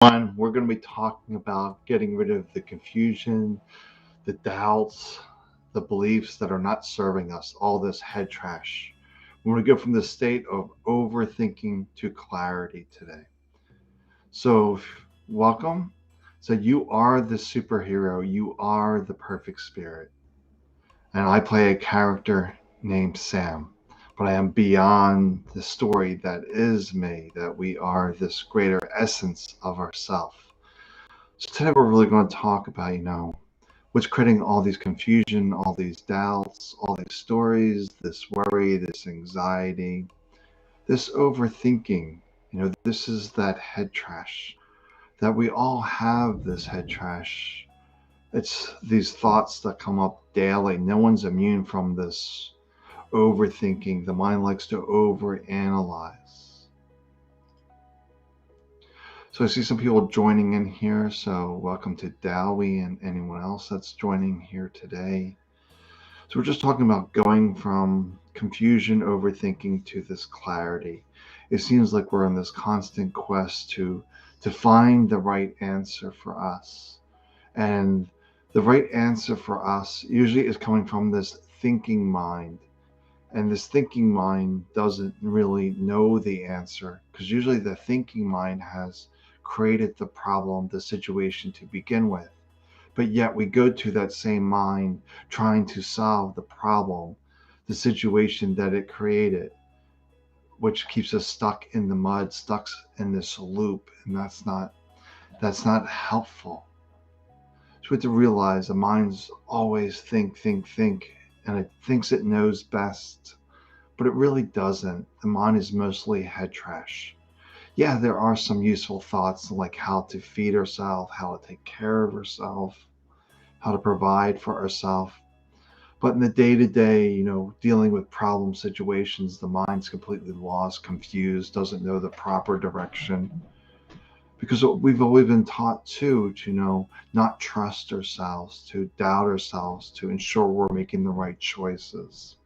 We're going to be talking about getting rid of the confusion, the doubts, the beliefs that are not serving us, all this head trash. We're going to go from the state of overthinking to clarity today. So, welcome. So, you are the superhero, you are the perfect spirit. And I play a character named Sam. But I am beyond the story that is me, that we are this greater essence of ourself. So today we're really going to talk about, what's creating all these confusion, all these doubts, all these stories, this worry, this anxiety, this overthinking. This is that head trash that we all have this head trash. It's these thoughts that come up daily. No one's immune from this overthinking. The mind likes to overanalyze. So I see some people joining in here. So welcome to Dowie and anyone else that's joining here today. So we're just talking about going from confusion, overthinking to this clarity. It seems like we're on this constant quest to find the right answer for us. And the right answer for us usually is coming from this thinking mind. And this thinking mind doesn't really know the answer because usually the thinking mind has created the problem, the situation to begin with. But yet we go to that same mind trying to solve the problem, the situation that it created, which keeps us stuck in the mud, stuck in this loop, and that's not helpful. So we have to realize the mind's always think, and it thinks it knows best, but it really doesn't. The mind is mostly head trash. Yeah, there are some useful thoughts like how to feed ourselves, how to take care of ourselves, how to provide for ourselves. But in the day to day, dealing with problem situations, the mind's completely lost, confused, doesn't know the proper direction. Because we've always been taught to not trust ourselves, to doubt ourselves, to ensure we're making the right choices.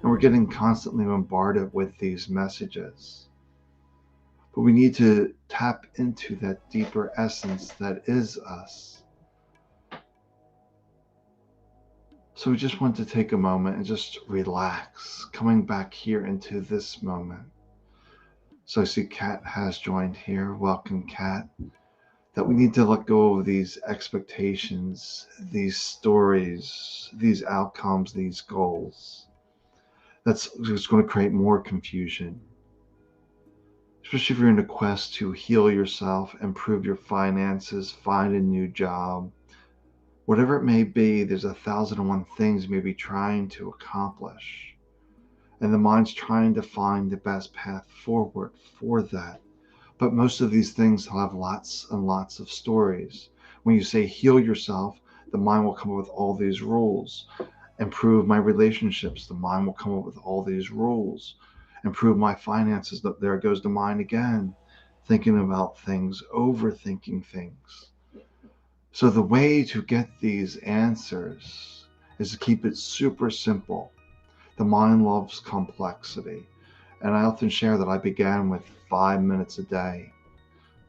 And we're getting constantly bombarded with these messages. But we need to tap into that deeper essence that is us. So we just want to take a moment and just relax, coming back here into this moment. So I see Kat has joined here. Welcome, Kat. That we need to let go of these expectations, these stories, these outcomes, these goals. That's just going to create more confusion. Especially if you're in a quest to heal yourself, improve your finances, find a new job, whatever it may be, there's 1,001 things you may be trying to accomplish. And the mind's trying to find the best path forward for that. But most of these things have lots and lots of stories. When you say heal yourself, the mind will come up with all these rules. Improve my relationships, the mind will come up with all these rules. Improve my finances, there goes the mind again, thinking about things, overthinking things. So the way to get these answers is to keep it super simple. The mind loves complexity. And I often share that I began with 5 minutes a day.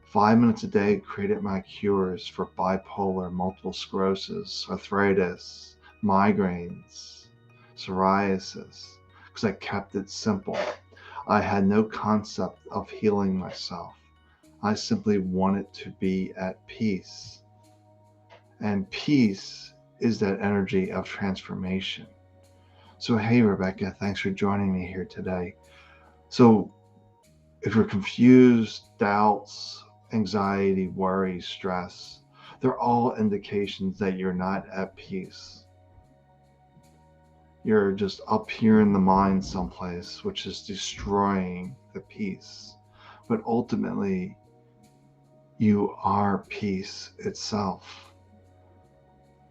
5 minutes a day created my cures for bipolar, multiple sclerosis, arthritis, migraines, psoriasis, because I kept it simple. I had no concept of healing myself. I simply wanted to be at peace. And peace is that energy of transformation. So, hey, Rebecca, thanks for joining me here today. So, if you're confused, doubts, anxiety, worry, stress, they're all indications that you're not at peace. You're just up here in the mind someplace, which is destroying the peace. But ultimately, you are peace itself.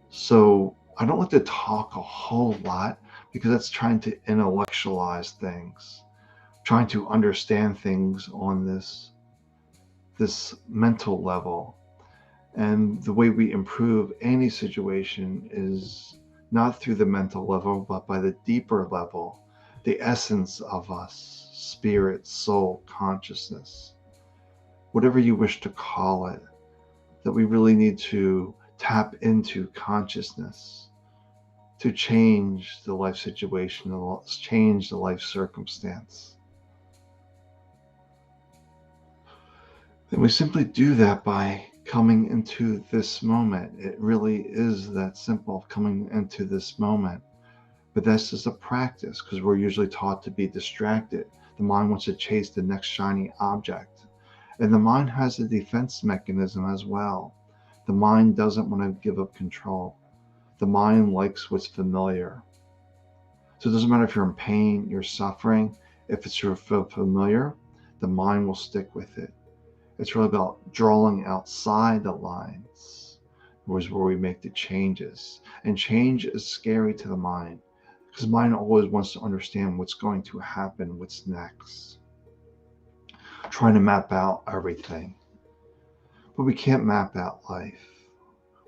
So I don't like to talk a whole lot because that's trying to intellectualize things, trying to understand things on this mental level. And the way we improve any situation is not through the mental level, but by the deeper level, the essence of us, spirit, soul, consciousness. whatever you wish to call it, that we really need to tap into consciousness to change the life situation, change the life circumstance. And we simply do that by coming into this moment. It really is that simple, coming into this moment. But that's just a practice, because we're usually taught to be distracted. The mind wants to chase the next shiny object. And the mind has a defense mechanism as well. The mind doesn't want to give up control. The mind likes what's familiar. So it doesn't matter if you're in pain, you're suffering. If it's familiar, the mind will stick with it. It's really about drawing outside the lines, was where we make the changes. And change is scary to the mind, because the mind always wants to understand what's going to happen, what's next. Trying to map out everything. But we can't map out life.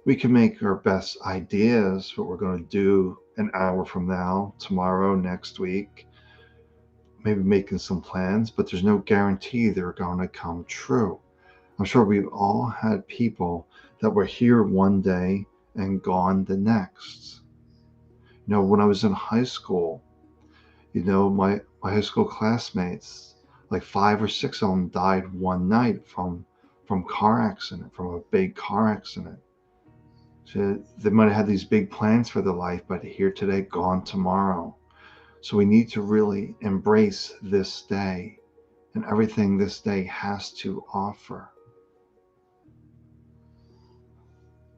We can make our best ideas, what we're going to do an hour from now, tomorrow, next week, maybe making some plans, but there's no guarantee they're going to come true. I'm sure we've all had people that were here one day and gone the next. When I was in high school, my high school classmates, like 5 or 6 of them died one night from car accident, from a big car accident. So they might have had these big plans for their life, but here today, gone tomorrow. So we need to really embrace this day and everything this day has to offer.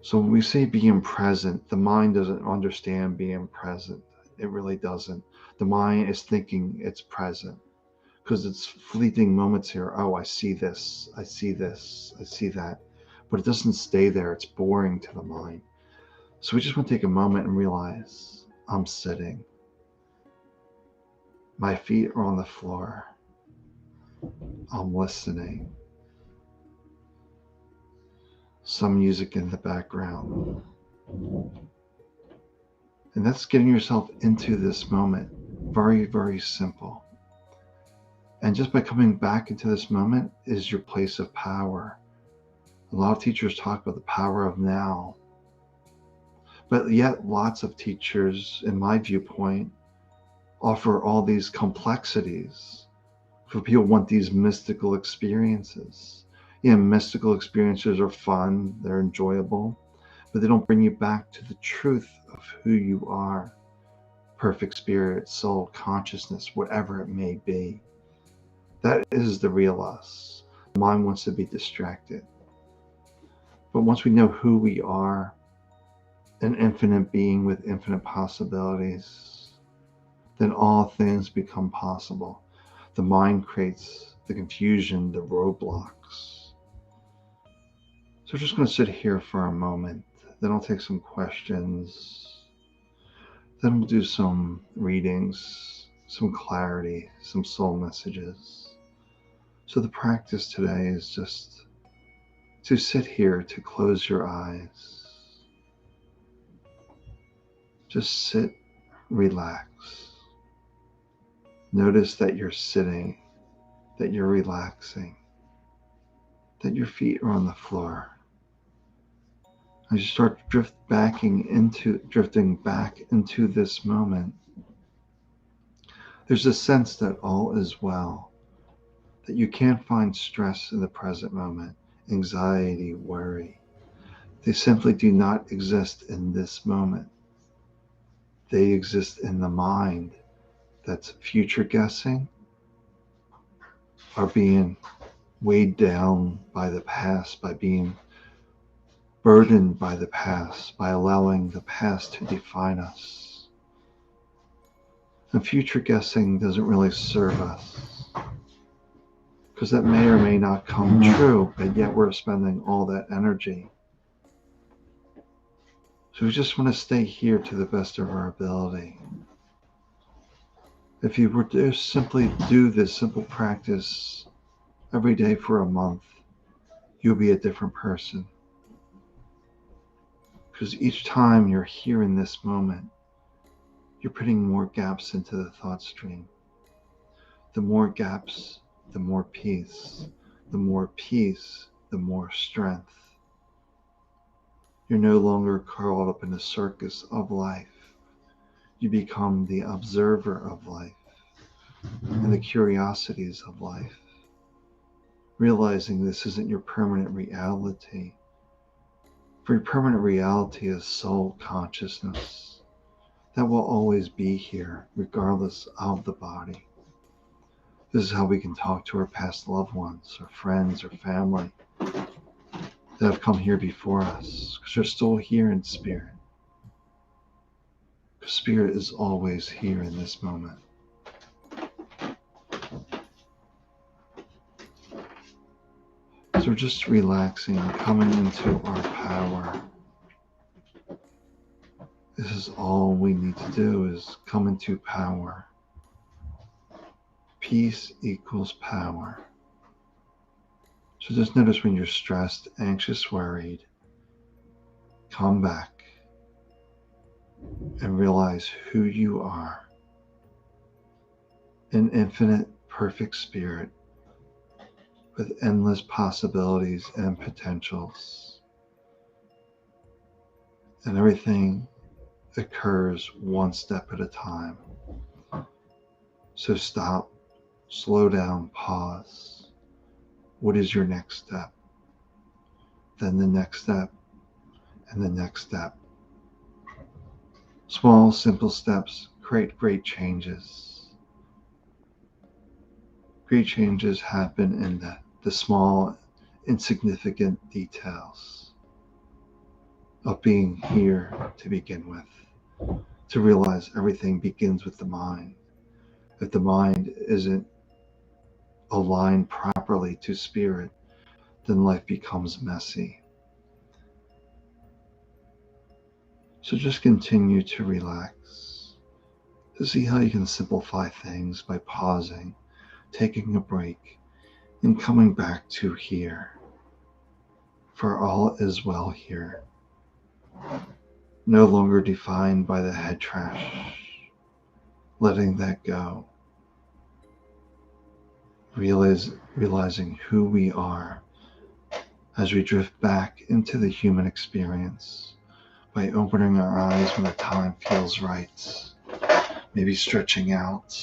So when we say being present, the mind doesn't understand being present. It really doesn't. The mind is thinking it's present because it's fleeting moments here. Oh, I see this, I see this, I see that. But it doesn't stay there. It's boring to the mind. So we just want to take a moment and realize I'm sitting. My feet are on the floor. I'm listening. Some music in the background. And that's getting yourself into this moment. Very, very simple. And just by coming back into this moment is your place of power. A lot of teachers talk about the power of now. But yet lots of teachers, in my viewpoint, offer all these complexities. For people who want these mystical experiences. Mystical experiences are fun, they're enjoyable, but they don't bring you back to the truth of who you are. Perfect spirit, soul, consciousness, whatever it may be. That is the real us. The mind wants to be distracted. But once we know who we are, an infinite being with infinite possibilities, then all things become possible. The mind creates the confusion, the roadblocks. So we're just going to sit here for a moment. Then I'll take some questions. Then we'll do some readings, some clarity, some soul messages. So the practice today is just to sit here, to close your eyes. Just sit, relax. Notice that you're sitting, that you're relaxing, that your feet are on the floor. As you start drifting back into this moment, there's a sense that all is well, that you can't find stress in the present moment, anxiety, worry. They simply do not exist in this moment. They exist in the mind that's future guessing, or being weighed down by the past, by being burdened by the past, by allowing the past to define us. And future guessing doesn't really serve us, because that may or may not come true, but yet we're spending all that energy. So we just want to stay here to the best of our ability. If you were to simply do this simple practice every day for a month, you'll be a different person. Because each time you're here in this moment, you're putting more gaps into the thought stream. The more gaps, the more peace. the more peace, the more strength. You're no longer caught up in the circus of life. You become the observer of life and the curiosities of life, realizing this isn't your permanent reality. For your permanent reality is soul consciousness that will always be here, regardless of the body. This is how we can talk to our past loved ones, or friends, or family that have come here before us, because they're still here in spirit. Because spirit is always here in this moment. So we're just relaxing, coming into our power. This is all we need to do, is come into power. Peace equals power. So just notice when you're stressed, anxious, worried, come back and realize who you are. An infinite, perfect spirit with endless possibilities and potentials. And everything occurs one step at a time. So stop, slow down, pause. What is your next step? Then the next step, and the next step. Small, simple steps create great changes. Great changes happen in the small, insignificant details of being here to begin with. To realize everything begins with the mind. If the mind isn't aligned properly to spirit, then life becomes messy. So just continue to relax, to see how you can simplify things by pausing, taking a break, and coming back to here. For all is well here. No longer defined by the head trash. Letting that go. Realizing who we are as we drift back into the human experience by opening our eyes when the time feels right. Maybe stretching out.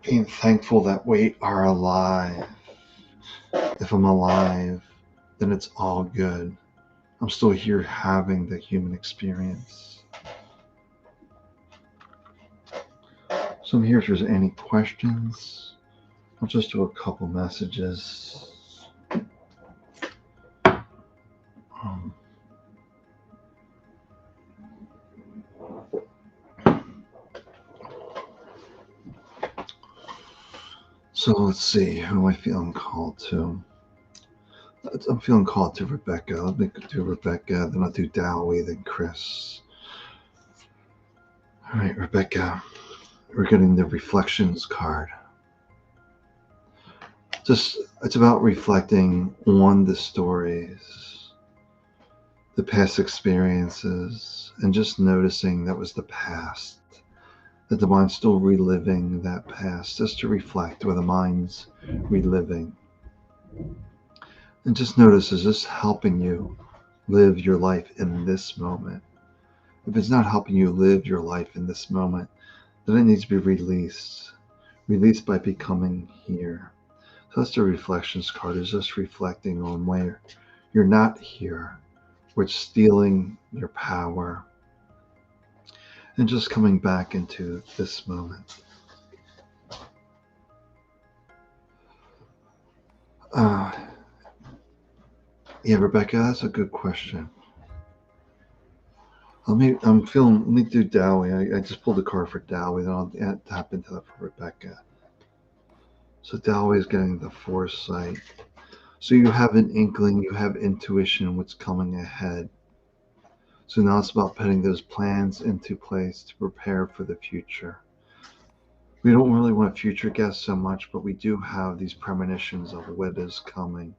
Being thankful that we are alive. If I'm alive, then it's all good. I'm still here having the human experience. So I'm here if there's any questions. I'll just do a couple messages. So let's see, who am I feeling called to? I'm feeling called to Rebecca. Let me do Rebecca, then I'll do Dowie, then Chris. All right, Rebecca, we're getting the reflections card. It's about reflecting on the stories, the past experiences, and just noticing that was the past, that the mind's still reliving that past, just to reflect where the mind's reliving. And just notice, is this helping you live your life in this moment? If it's not helping you live your life in this moment, then it needs to be released. Released by becoming here. So that's the reflections card, is just reflecting on where you're not here, where it's stealing your power, and just coming back into this moment. Yeah, Rebecca, that's a good question. Let me do Dowie. I just pulled the card for Dowie, then I'll tap into that for Rebecca. So Dowie is getting the foresight. So you have an inkling, you have intuition, what's coming ahead. So now it's about putting those plans into place to prepare for the future. We don't really want to future guess so much, but we do have these premonitions of what is coming.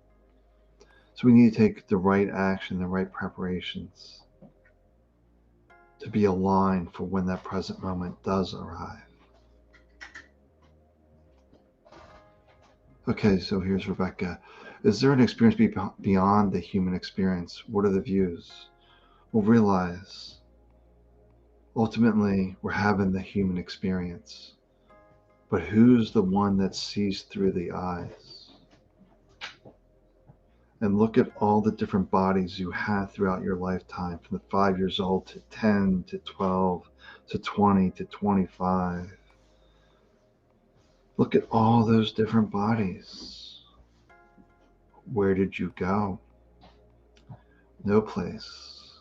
So we need to take the right action, the right preparations to be aligned for when that present moment does arrive. Okay, so here's Rebecca. Is there an experience beyond the human experience? What are the views? We'll realize ultimately we're having the human experience, but who's the one that sees through the eyes? And look at all the different bodies you had throughout your lifetime, from the 5 years old to 10 to 12 to 20 to 25. Look at all those different bodies. Where did you go? No place.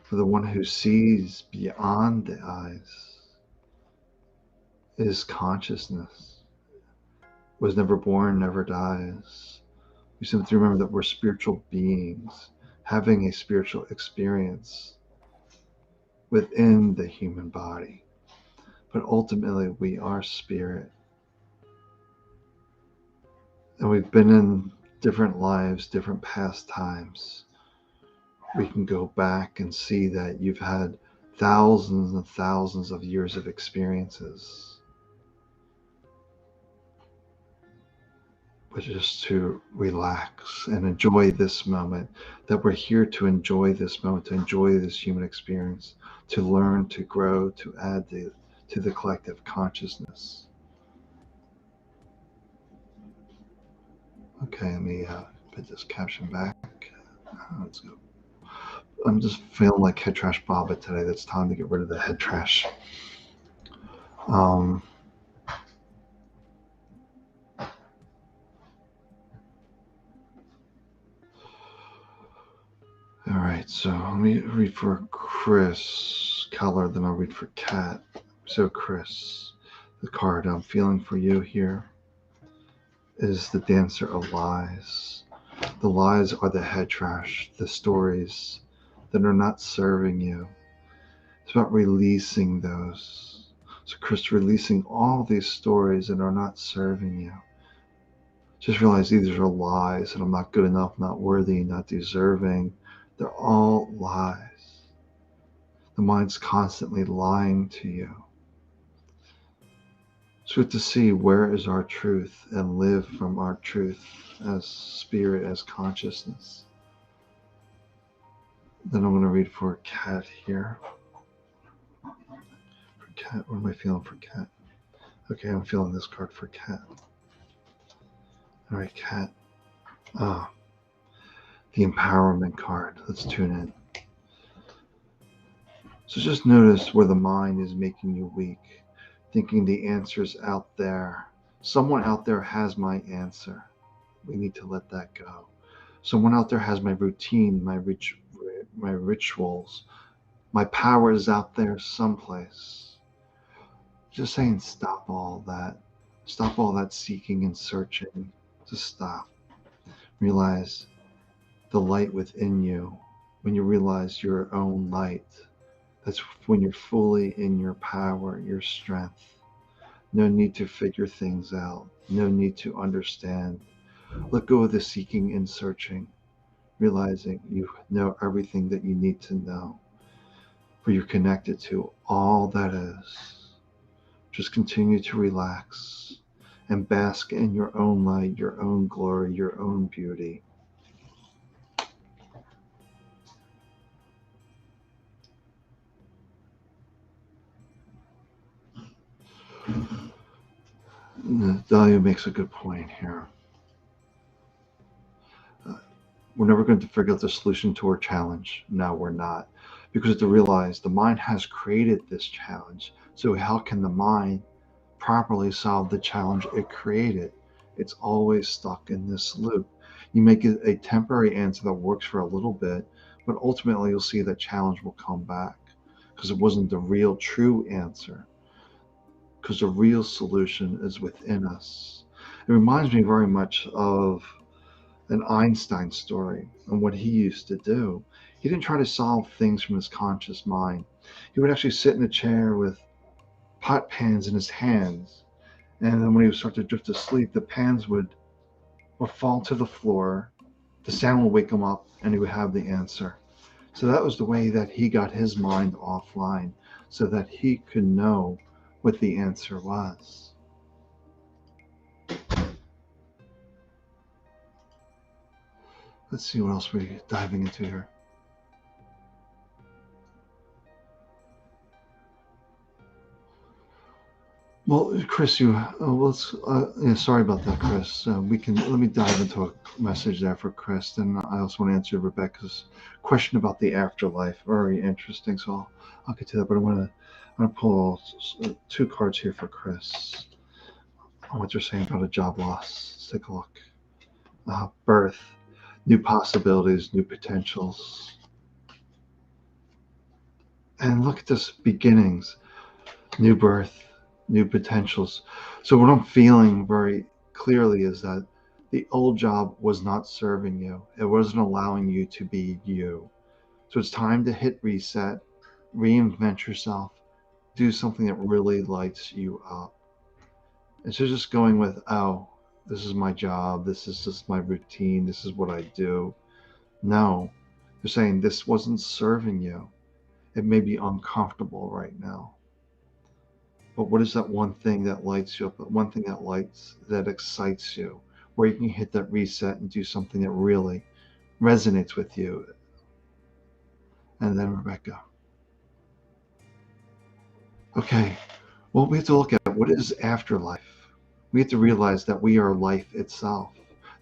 For the one who sees beyond the eyes is consciousness. Was never born, never dies. We simply remember that we're spiritual beings having a spiritual experience within the human body. But ultimately, we are spirit. And we've been in different lives, different past times. We can go back and see that you've had thousands and thousands of years of experiences. But just to relax and enjoy this moment, that we're here to enjoy this moment, to enjoy this human experience, to learn, to grow, to add to the collective consciousness. Okay, let me put this caption back. Let's go. I'm just feeling like head trash Baba today. That's time to get rid of the head trash. Um, all right, so let me read for Chris Keller, then I'll read for Kat. So Chris, the card I'm feeling for you here is the Dancer of Lies. The lies are the head trash, the stories that are not serving you. It's about releasing those. So Chris, releasing all these stories that are not serving you. Just realize these are lies, and I'm not good enough, not worthy, not deserving. They're all lies. The mind's constantly lying to you. So to see where is our truth and live from our truth as spirit, as consciousness. Then I'm going to read for Kat here. For Kat, what am I feeling for Kat? Okay, I'm feeling this card for Kat. All right, Kat. The empowerment card. Let's tune in. So just notice where the mind is making you weak, thinking the answer's out there. Someone out there has my answer. We need to let that go. Someone out there has my routine, my rituals. My power is out there someplace. Just saying, stop all that. Stop all that seeking and searching. Just stop. Realize the light within you. When you realize your own light, that's when you're fully in your power, your strength. No need to figure things out. No need to understand. Let go of the seeking and searching, realizing you know everything that you need to know, for you're connected to all that is. Just continue to relax and bask in your own light, your own glory, your own beauty. Dahlia makes a good point here. We're never going to figure out the solution to our challenge. No, we're not. Because to realize the mind has created this challenge. So how can the mind properly solve the challenge it created? It's always stuck in this loop. You make it a temporary answer that works for a little bit, but ultimately you'll see that challenge will come back because it wasn't the real true answer. Because the real solution is within us. It reminds me very much of an Einstein story and what he used to do. He didn't try to solve things from his conscious mind. He would actually sit in a chair with pot pans in his hands. And then when he would start to drift to sleep, the pans would fall to the floor. The sound would wake him up and he would have the answer. So that was the way that he got his mind offline so that he could know what the answer was. Let's see what else we're diving into here. Well, Chris, sorry about that, Chris. Let me dive into a message there for Chris. Then I also want to answer Rebecca's question about the afterlife. Very interesting. So I'll get to that, but I want to pull two cards here for Chris on what they're saying about a job loss. Let's take a look. Birth, new possibilities, new potentials. And look at this, beginnings, new birth, new potentials. So what I'm feeling very clearly is that the old job was not serving you. It wasn't allowing you to be you. So it's time to hit reset, reinvent yourself, do something that really lights you up. Instead of just going with, oh, this is my job, this is just my routine, this is what I do. No, they're saying this wasn't serving you. It may be uncomfortable right now. But what is that one thing that lights you up? One thing that excites you, where you can hit that reset and do something that really resonates with you. And then Rebecca. Okay, well, we have to look at what is afterlife. We have to realize that we are life itself.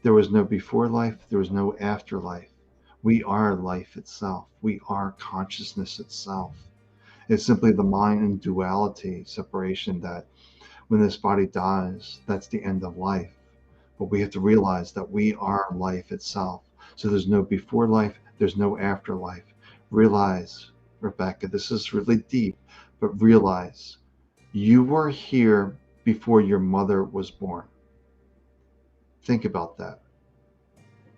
There was no before life, there was no afterlife. We are life itself. We are consciousness itself. It's simply the mind and duality separation that when this body dies, that's the end of life. But we have to realize that we are life itself. So there's no before life, there's no afterlife. Realize, Rebecca, this is really deep, but realize you were here before your mother was born. Think about that.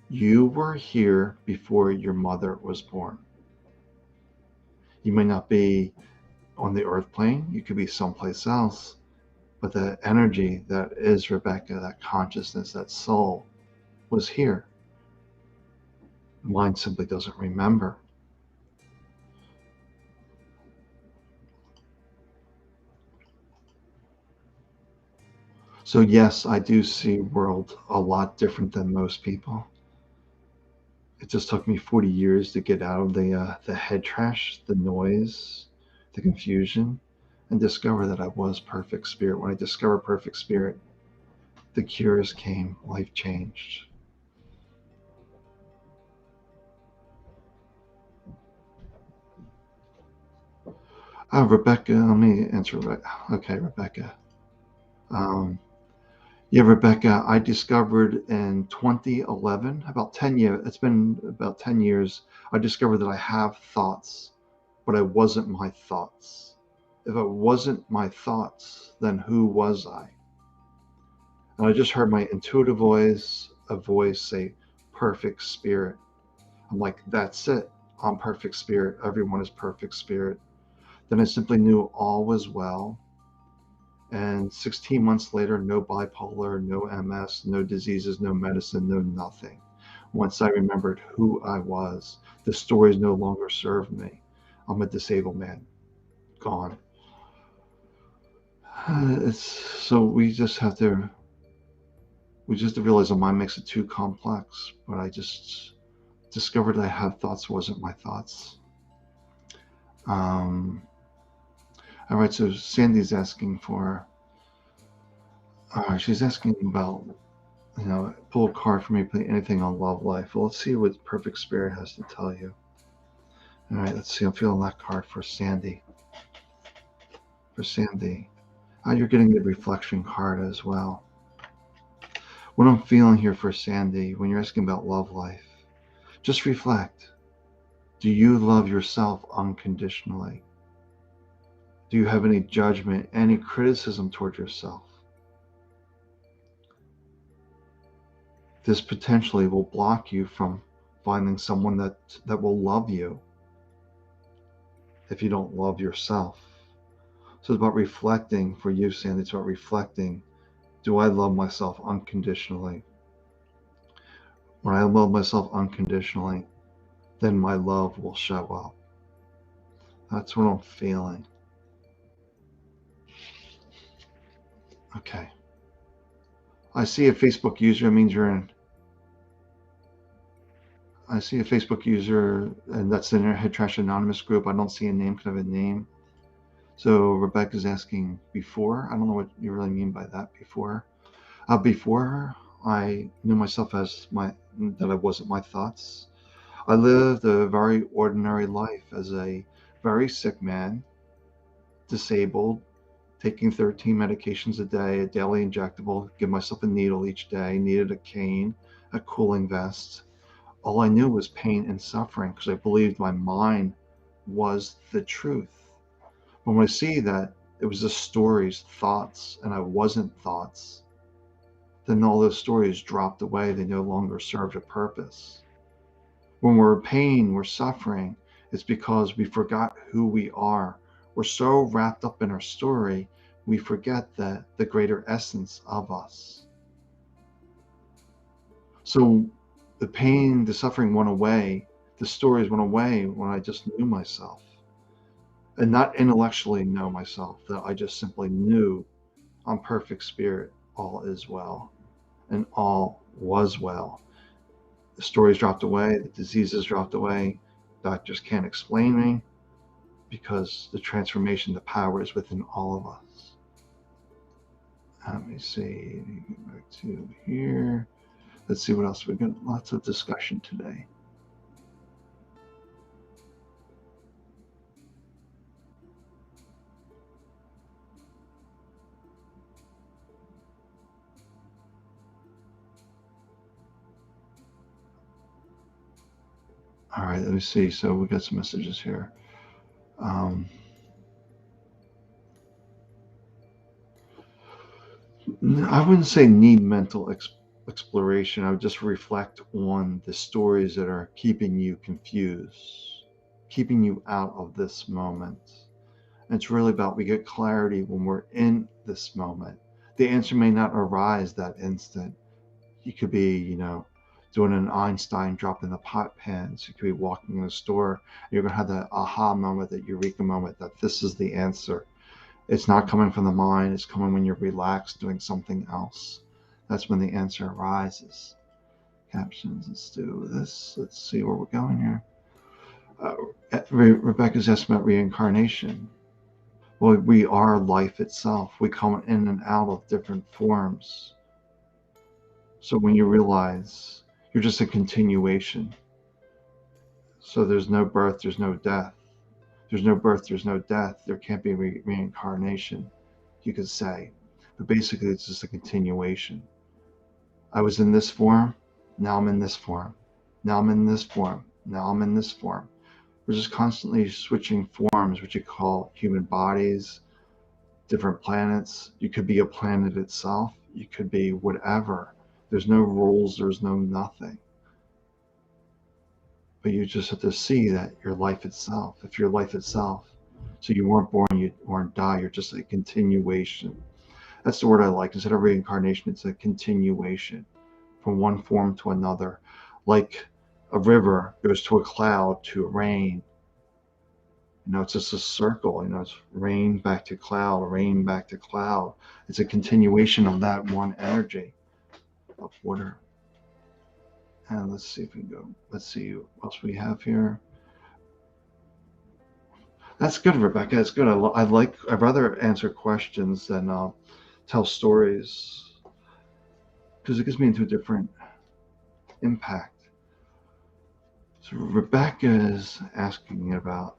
You were here before your mother was born. You may not be on the earth plane, you could be someplace else, but the energy that is Rebecca, that consciousness, that soul, was here. Mind simply doesn't remember. So yes, I do see world a lot different than most people. It just took me 40 years to get out of the head trash, the noise, the confusion, and discover that I was perfect spirit. When I discovered perfect spirit, the cures came, life changed. Rebecca, let me answer. Okay, Rebecca. Um, yeah, Rebecca, I discovered in 2011, about 10 years, it's been about 10 years, I discovered that I have thoughts, but I wasn't my thoughts. If it wasn't my thoughts, then who was I? And I just heard my intuitive voice, a voice say, perfect spirit. I'm like, that's it. I'm perfect spirit. Everyone is perfect spirit. Then I simply knew all was well. And 16 months later, no bipolar, no MS, no diseases, no medicine, no nothing. Once I remembered who I was, the stories no longer served me. I'm a disabled man, gone. It's so we just have to realize the mind makes it too complex. But I just discovered I had thoughts wasn't my thoughts. Um, all right, so Sandy's asking for. She's asking about pull a card for me, play anything on love life. Well, let's see what Perfect Spirit has to tell you. All right, let's see. I'm feeling that card for Sandy. For Sandy. You're getting the reflection card as well. What I'm feeling here for Sandy, when you're asking about love life, just reflect. Do you love yourself unconditionally? Do you have any judgment, any criticism toward yourself? This potentially will block you from finding someone that will love you if you don't love yourself. So it's about reflecting for you, Sandy. It's about reflecting. Do I love myself unconditionally? When I love myself unconditionally, then my love will show up. That's what I'm feeling. Okay. I see a Facebook user means you're in. I see a Facebook user, and that's the Internet Trash Anonymous group. I don't see a name. Could I have a name? So Rebecca's asking before. I don't know what you really mean by that. Before I knew myself as that I wasn't my thoughts. I lived a very ordinary life as a very sick man, disabled, taking 13 medications a day, a daily injectable, give myself a needle each day, needed a cane, a cooling vest. All I knew was pain and suffering because I believed my mind was the truth. But when I see that it was just stories, thoughts, and I wasn't thoughts, then all those stories dropped away. They no longer served a purpose. When we're in pain, we're suffering, it's because we forgot who we are. We're so wrapped up in our story, we forget the greater essence of us. So the pain, the suffering went away, the stories went away when I just knew myself. And not intellectually know myself, that I just simply knew I'm perfect spirit, all is well, and all was well. The stories dropped away, the diseases dropped away, doctors can't explain me because the transformation, the power is within all of us. Let me see, go back to here. Let's see what else we got. Lots of discussion today. All right, let me see. So we got some messages here. Um, I wouldn't say need mental exploration. I would just reflect on the stories that are keeping you confused, keeping you out of this moment. And it's really about we get clarity when we're in this moment. The answer may not arise that instant. You could be, doing an Einstein drop in the pot pans. You could be walking in the store. You're going to have that aha moment, that eureka moment that this is the answer. It's not coming from the mind. It's coming when you're relaxed doing something else. That's when the answer arises. Captions, let's do this. Let's see where we're going here. Rebecca's asking about reincarnation. Well, we are life itself. We come in and out of different forms. So when you realize you're just a continuation, so there's no birth, there's no death. There's no birth, there's no death. There can't be reincarnation, you could say. But basically, it's just a continuation. I was in this form, now I'm in this form. Now I'm in this form, now I'm in this form. We're just constantly switching forms, which you call human bodies, different planets. You could be a planet itself. You could be whatever. There's no rules, there's no nothing. But you just have to see that you're life itself. If you're life itself, so you weren't born, you weren't die, you're just a continuation. That's the word I like. Instead of reincarnation, it's a continuation from one form to another. Like a river goes to a cloud to rain. It's just a circle. It's rain back to cloud, rain back to cloud. It's a continuation of that one energy of water. And let's see if we can go. Let's see what else we have here. That's good, Rebecca. That's good. I'd rather answer questions than tell stories because it gets me into a different impact. So Rebecca is asking about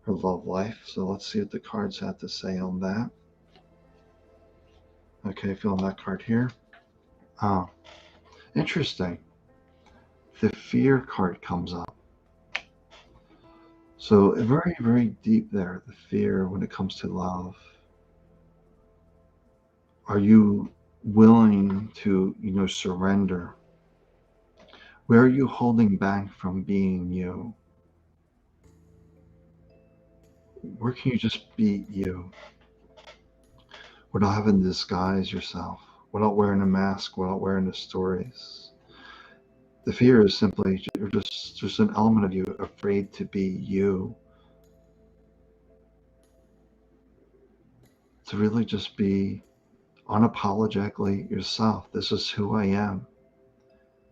her love life. So let's see what the cards have to say on that. Okay, filling that card here. Oh, interesting. The fear card comes up. So very, very deep there, the fear when it comes to love. Are you willing to, surrender? Where are you holding back from being you? Where can you just be you without having to disguise yourself, without wearing a mask, without wearing the stories? The fear is simply you're just an element of you afraid to be you, to really just be unapologetically yourself. This is who I am.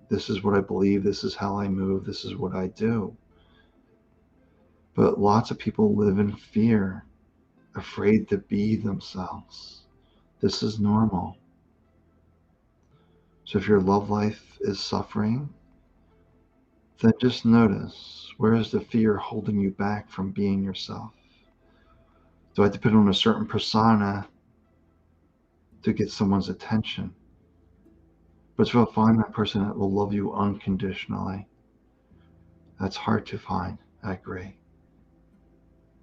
This is what I believe. This is how I move. This is what I do. But lots of people live in fear, afraid to be themselves. This is normal. So if your love life is suffering, then just notice, where is the fear holding you back from being yourself? Do I depend on a certain persona to get someone's attention? But to find that person that will love you unconditionally, that's hard to find, I agree.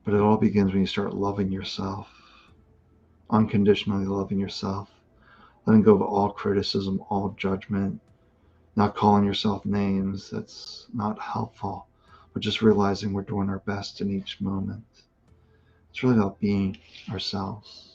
But it all begins when you start loving yourself, unconditionally loving yourself, letting go of all criticism, all judgment, not calling yourself names. That's not helpful. But just realizing we're doing our best in each moment. It's really about being ourselves.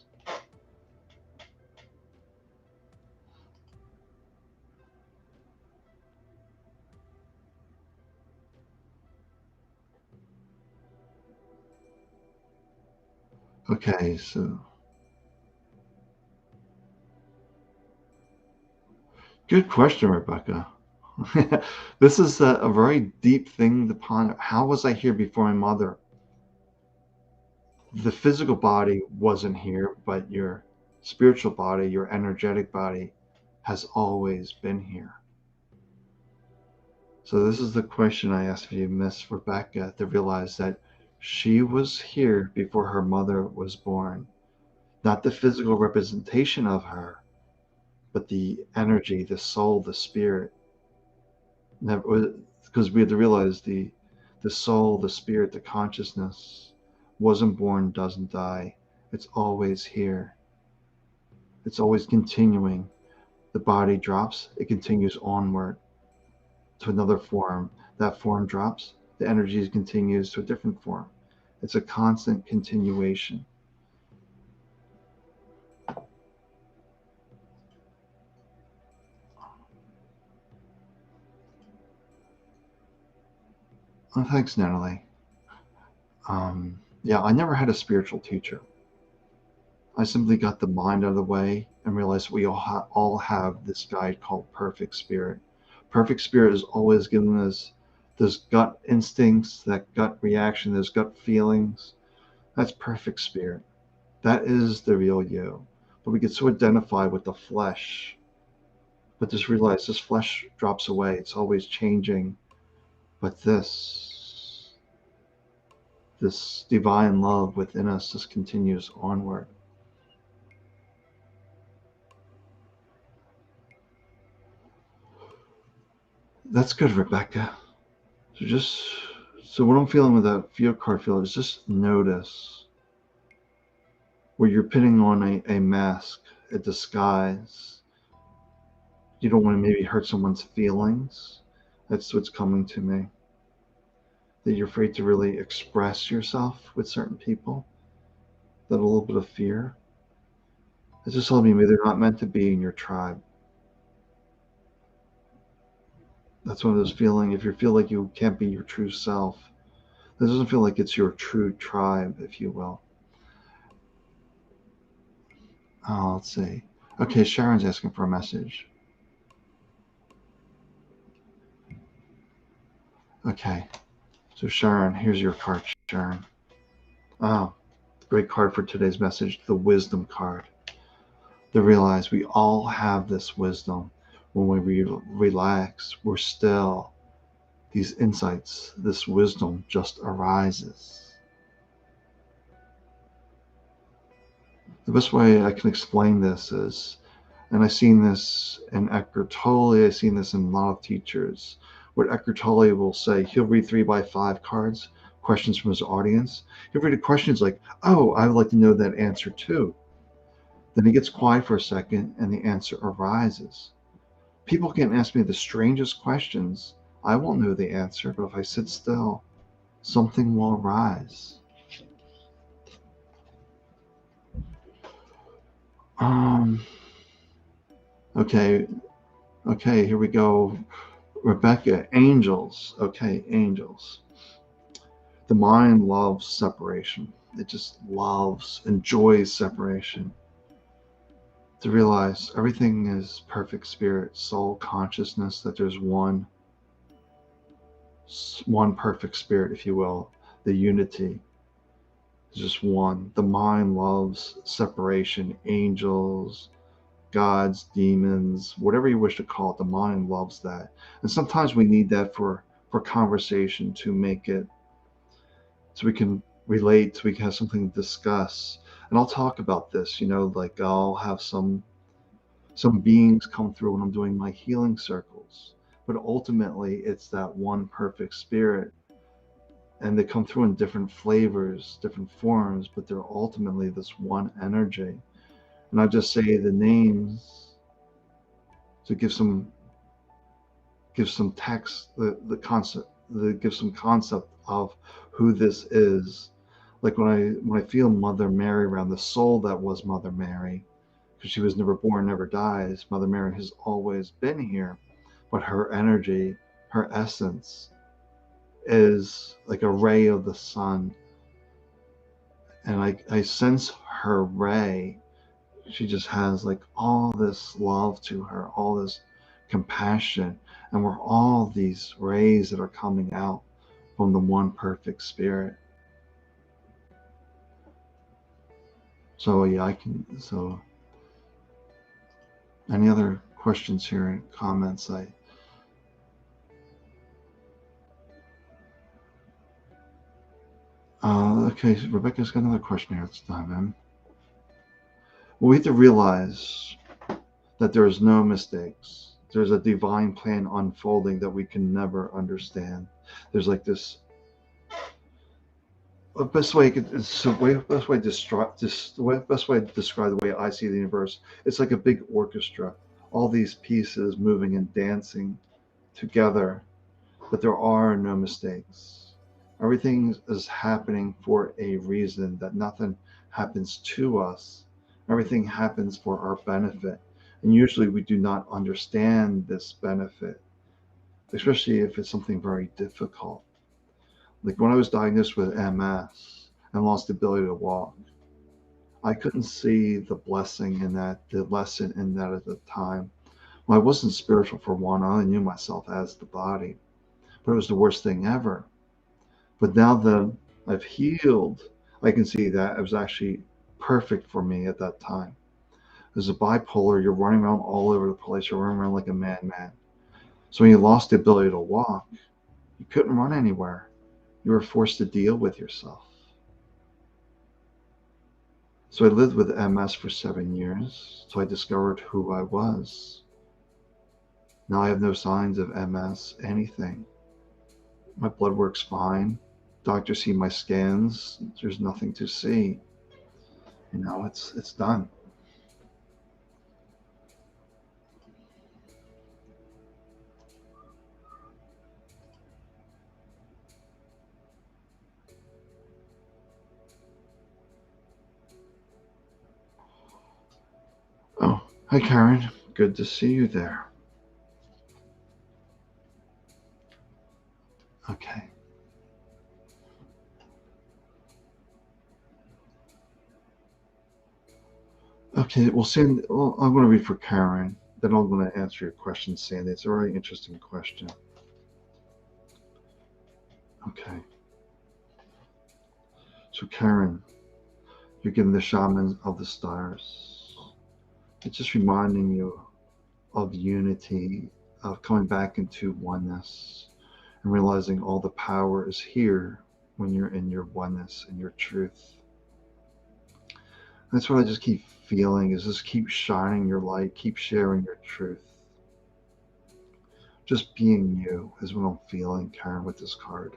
Okay, so good question, Rebecca. This is a very deep thing to ponder. How was I here before my mother? The physical body wasn't here, but your spiritual body, your energetic body has always been here. So this is the question I asked you, Miss Rebecca, to realize that she was here before her mother was born. Not the physical representation of her, but the energy, the soul, the spirit. Never, because we had to realize the soul, the spirit, the consciousness wasn't born, doesn't die. It's always here. It's always continuing. The body drops, it continues onward to another form. That form drops, the energy continues to a different form. It's a constant continuation. Oh, thanks, Natalie. Yeah, I never had a spiritual teacher. I simply got the mind out of the way and realized we all have this guide called perfect spirit. Perfect spirit is always giving us those gut instincts, that gut reaction, those gut feelings. That's perfect spirit. That is the real you. But we get so identified with the flesh. But just realize this flesh drops away. It's always changing. But this divine love within us just continues onward. That's good, Rebecca. So just so what I'm feeling with that field card feel is just notice where you're putting on a mask, a disguise. You don't want to maybe hurt someone's feelings. That's what's coming to me. That you're afraid to really express yourself with certain people. That a little bit of fear. It's just telling me maybe they're not meant to be in your tribe. That's one of those feeling. If you feel like you can't be your true self, this doesn't feel like it's your true tribe, if you will. Oh, let's see. Okay, Sharon's asking for a message. Okay, so Sharon, here's your card, Sharon. Oh, great card for today's message, the wisdom card. To realize we all have this wisdom. When we relax, we're still, these insights, this wisdom just arises. The best way I can explain this is, and I've seen this in Eckhart Tolle, I've seen this in a lot of teachers, what Eckhart Tolle will say, he'll read 3x5 cards, questions from his audience. He'll read a questions like, oh, I would like to know that answer too. Then he gets quiet for a second and the answer arises. People can ask me the strangest questions. I won't know the answer, but if I sit still, something will arise. Um, okay, okay, here we go. Rebecca, angels. Okay, angels. The mind loves separation. It just loves, enjoys separation. to realize everything is perfect spirit, soul, consciousness, that there's one perfect spirit, if you will, the unity is just one. The mind loves separation, angels, gods, demons, whatever you wish to call it. The mind loves that, and sometimes we need that for conversation to make it so we can relate, so we can have something to discuss. And I'll talk about this, like I'll have some beings come through when I'm doing my healing circles, but ultimately it's that one perfect spirit, and they come through in different flavors, different forms, but they're ultimately this one energy. And I just say the names to give some text, the concept, give some concept of who this is. Like when I feel Mother Mary around, the soul that was Mother Mary, because she was never born, never dies. Mother Mary has always been here, but her energy, her essence, is like a ray of the sun, and I sense her ray. She just has like all this love to her, all this compassion, and we're all these rays that are coming out from the one perfect spirit. So yeah, I can. So any other questions here, comments? Okay, so Rebecca's got another question here. Let's dive in. Well, we have to realize that there is no mistakes. There's a divine plan unfolding that we can never understand. There's like this. The best way to describe the way I see the universe. It's like a big orchestra. All these pieces moving and dancing together, but there are no mistakes. Everything is happening for a reason. That nothing happens to us. Everything happens for our benefit. And usually we do not understand this benefit, especially if it's something very difficult. Like when I was diagnosed with MS and lost the ability to walk, I couldn't see the blessing in that, the lesson in that at the time. Well, I wasn't spiritual for one. I only knew myself as the body, but it was the worst thing ever. But now that I've healed, I can see that it was actually perfect for me at that time. As a bipolar, you're running around all over the place. You're running around like a madman. So when you lost the ability to walk, you couldn't run anywhere. You were forced to deal with yourself. So I lived with MS for 7 years. So I discovered who I was. Now I have no signs of MS, anything. My blood works fine. Doctors see my scans. There's nothing to see. It's done. Oh, hi Karen. Good to see you there. Okay. Okay, well, Sandy, well, I'm going to read for Karen. Then I'm going to answer your question, Sandy. It's a very interesting question. Okay. So, Karen, you're given the shaman of the stars. It's just reminding you of unity, of coming back into oneness, and realizing all the power is here when you're in your oneness and your truth. That's what I just keep feeling, is just keep shining your light, keep sharing your truth. Just being you is what I'm feeling, Karen, with this card.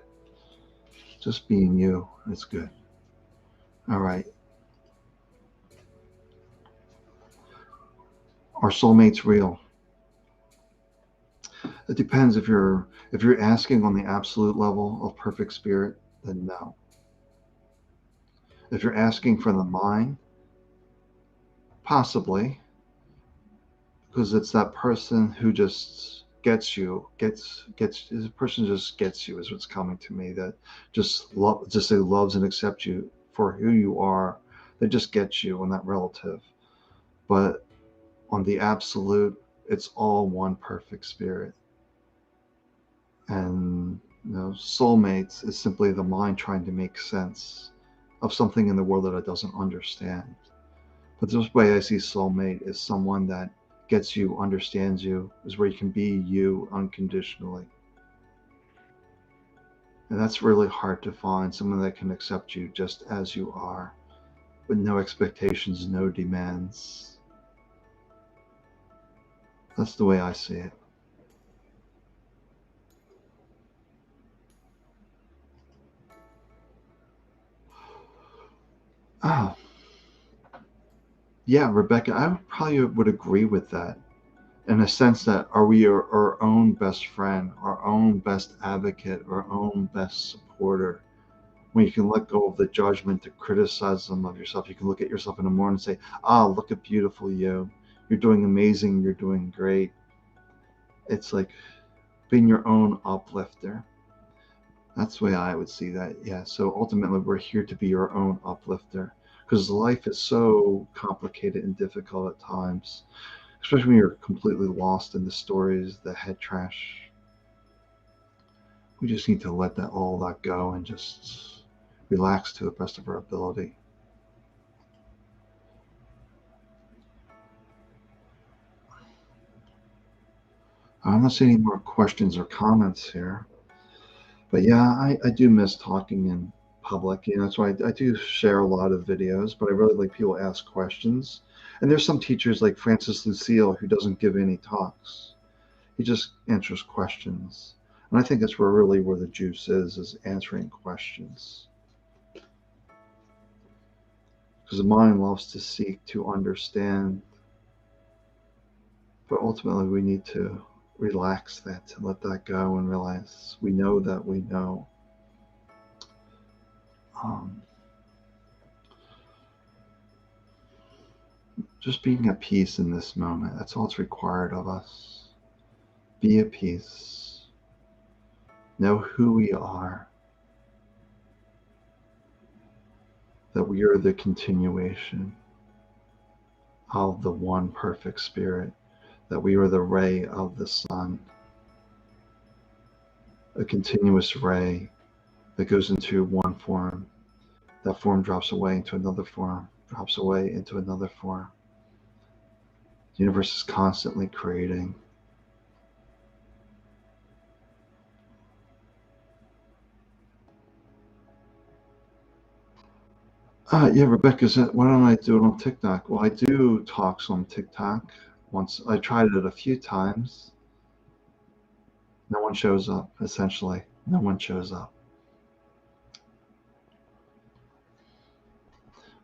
Just being you. It's good. All right. Are soulmates real? It depends. If you're asking on the absolute level of perfect spirit, then no. If you're asking for the mind, possibly, because it's that person who just gets you, gets this person just gets you, is what's coming to me. That just they loves and accepts you for who you are. They just get you on that relative. But on the absolute, it's all one perfect spirit. And soulmates is simply the mind trying to make sense of something in the world that it doesn't understand. But this way I see soulmate is someone that gets you, understands you, is where you can be you unconditionally. And that's really hard to find, someone that can accept you just as you are, with no expectations, no demands. That's the way I see it. Oh, yeah, Rebecca, I probably would agree with that, in a sense that are we our own best friend, our own best advocate, our own best supporter? When you can let go of the judgment, the criticism of yourself, you can look at yourself in the morning and say, "Ah, look at beautiful you. You're doing amazing. You're doing great." It's like being your own uplifter. That's the way I would see that. Yeah. So ultimately, we're here to be your own uplifter, because life is so complicated and difficult at times, especially when you're completely lost in the stories, the head trash. We just need to let all that go and just relax to the best of our ability. I'm not seeing any more questions or comments here. But yeah, I do miss talking in public. That's why I do share a lot of videos, but I really like people ask questions. And there's some teachers like Francis Lucille who doesn't give any talks. He just answers questions. And I think that's where the juice is answering questions. Because the mind loves to seek to understand, but ultimately we need to relax that and let that go and realize we know that we know. Um, just being at peace in this moment, that's all it's required of us. Be at peace. Know who we are, that we are the continuation of the one perfect spirit, that we are the ray of the sun, a continuous ray that goes into one form. That form drops away into another form, drops away into another form. The universe is constantly creating. Yeah, Rebecca, why don't I do it on TikTok? Well, I do talks on TikTok. Once I tried it a few times, no one shows up. Essentially, no one shows up.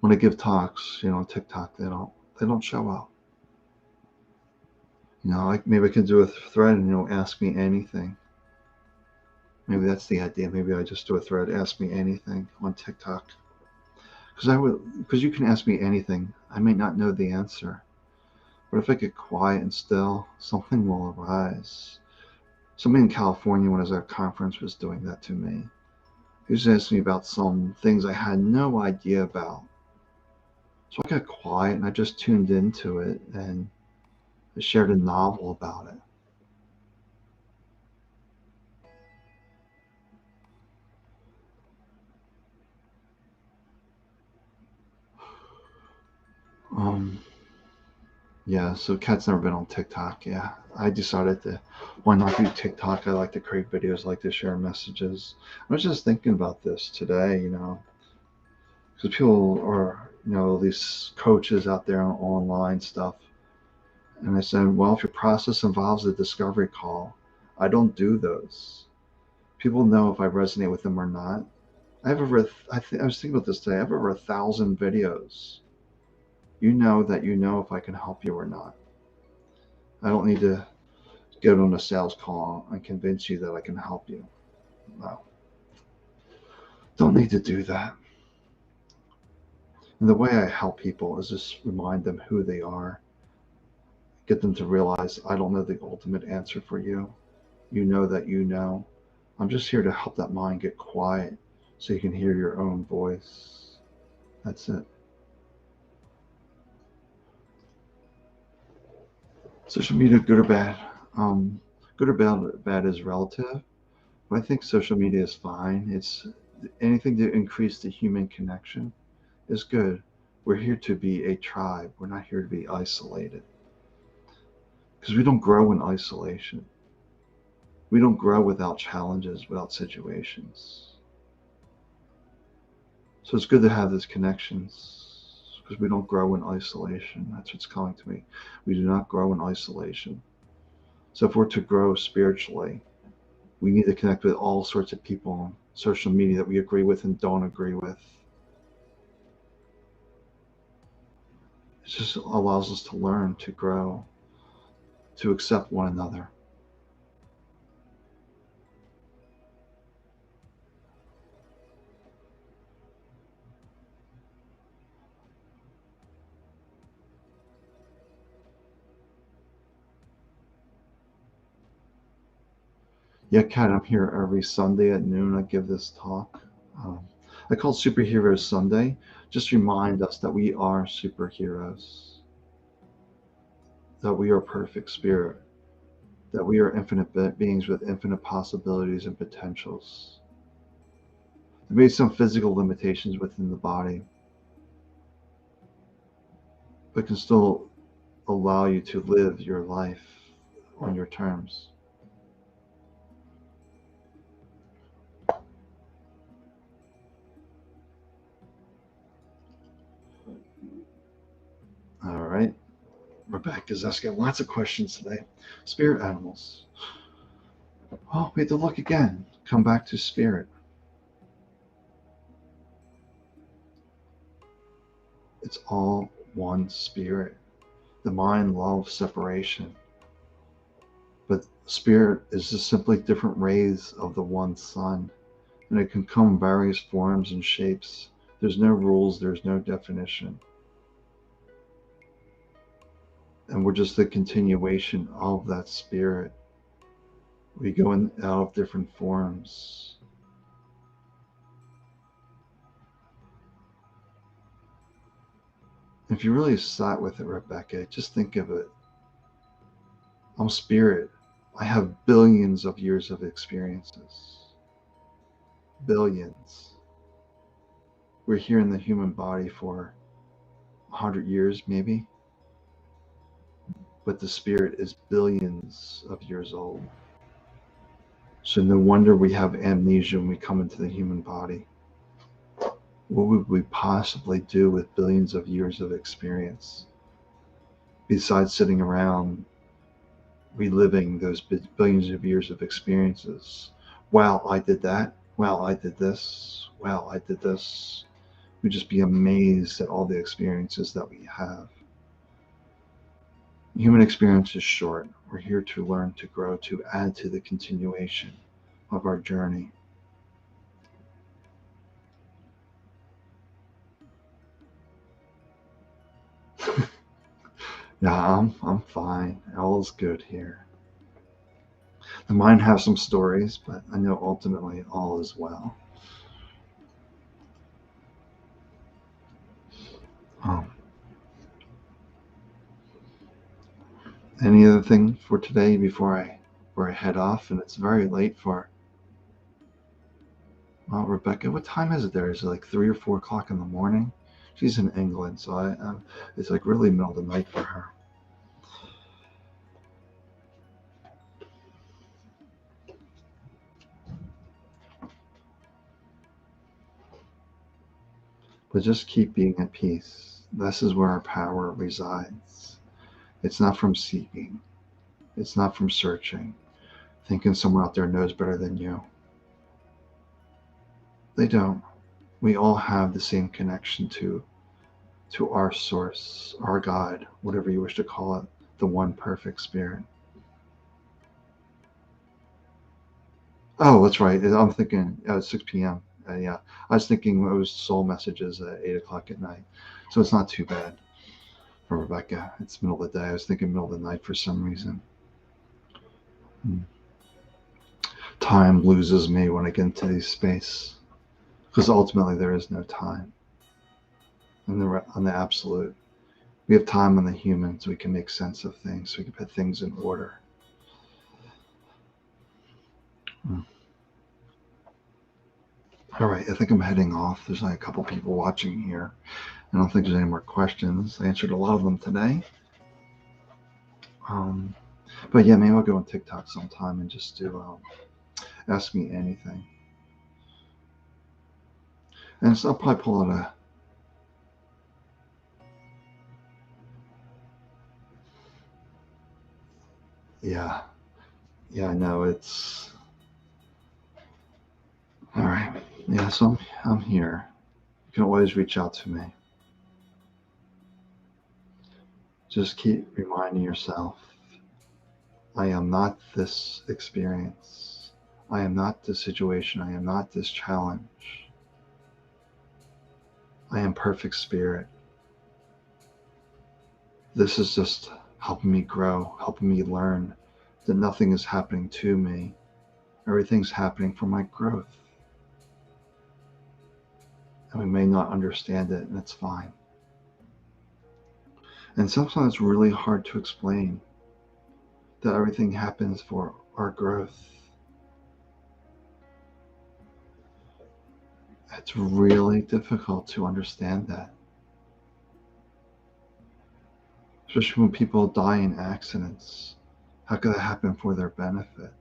When I give talks, on TikTok, they don't show up. Like maybe I can do a thread and ask me anything. Maybe that's the idea. Maybe I just do a thread, ask me anything on TikTok. Because you can ask me anything. I may not know the answer, but if I get quiet and still, something will arise. Somebody in California, when I was at a conference, was doing that to me. He was asking me about some things I had no idea about. So I got quiet and I just tuned into it and I shared a novel about it. Um, yeah, so Kat's never been on TikTok. Yeah, I decided to why not do TikTok? I like to create videos, I like to share messages. I was just thinking about this today, because people are, these coaches out there on online stuff. And I said, well, if your process involves a discovery call, I don't do those. People know if I resonate with them or not. I have over, I was thinking about this today, I have over 1,000 videos. You know that you know if I can help you or not. I don't need to get on a sales call and convince you that I can help you. No, don't need to do that. And the way I help people is just remind them who they are, get them to realize I don't know the ultimate answer for you. You know that you know. I'm just here to help that mind get quiet so you can hear your own voice. That's it. Social media, good or bad? Um, Good or bad is relative. But I think social media is fine. It's anything to increase the human connection is good. We're here to be a tribe. We're not here to be isolated because we don't grow in isolation. We don't grow without challenges, without situations. So it's good to have these connections because we don't grow in isolation. That's what's coming to me. We do not grow in isolation. So if we're to grow spiritually, we need to connect with all sorts of people on social media that we agree with and don't agree with. It just allows us to learn, to grow, to accept one another. Yeah, Kat, I'm here every Sunday at noon. I give this talk. Um, I call it Superheroes Sunday. Just remind us that we are superheroes, that we are perfect spirit, that we are infinite beings with infinite possibilities and potentials. There may be some physical limitations within the body, but can still allow you to live your life on your terms. All right. Rebecca's asking lots of questions today. Spirit animals. Oh, we have to look again. Come back to spirit. It's all one spirit. The mind loves separation, but spirit is just simply different rays of the one sun, and it can come in various forms and shapes. There's no rules, there's no definition. And we're just the continuation of that spirit. We go in out of different forms. If you really sat with it, Rebecca, just think of it. I'm spirit. I have billions of years of experiences. Billions. We're here in the human body for 100 years, maybe, but the spirit is billions of years old. So no wonder we have amnesia when we come into the human body. What would we possibly do with billions of years of experience besides sitting around reliving those billions of years of experiences? Wow, I did that. Wow, I did this. Wow, I did this. We'd just be amazed at all the experiences that we have. Human experience is short. We're here to learn, to grow, to add to the continuation of our journey. Yeah, I'm fine. All is good here. The mind has some stories, but I know ultimately all is well. Um, any other thing for today before I head off? And it's very late for well, Rebecca. What time is it there? Is it like 3 or 4 o'clock in the morning? She's in England, so it's like really middle of the night for her. But just keep being at peace. This is where our power resides. It's not from seeking. It's not from searching, thinking someone out there knows better than you. They don't. We all have the same connection to our source, our God, whatever you wish to call it, the one perfect spirit. Oh, that's right. I'm thinking 6 p.m. Yeah, I was thinking it was soul messages at 8 o'clock at night, so it's not too bad for Rebecca. It's middle of the day. I was thinking middle of the night for some reason. Hmm. Time loses me when I get into these space because ultimately there is no time on the absolute. We have time on the humans. We can make sense of things. We can put things in order. All right, I think I'm heading off. There's like a couple people watching here. I don't think there's any more questions. I answered a lot of them today. But yeah, maybe I'll go on TikTok sometime and just do Ask Me Anything. And so I'll probably pull out a... Yeah, I know, it's... All right. Yeah, so I'm here. You can always reach out to me. Just keep reminding yourself, I am not this experience. I am not this situation. I am not this challenge. I am perfect spirit. This is just helping me grow, helping me learn that nothing is happening to me. Everything's happening for my growth. And we may not understand it, and it's fine. And sometimes it's really hard to explain that everything happens for our growth. It's really difficult to understand that. Especially when people die in accidents. How could that happen for their benefit?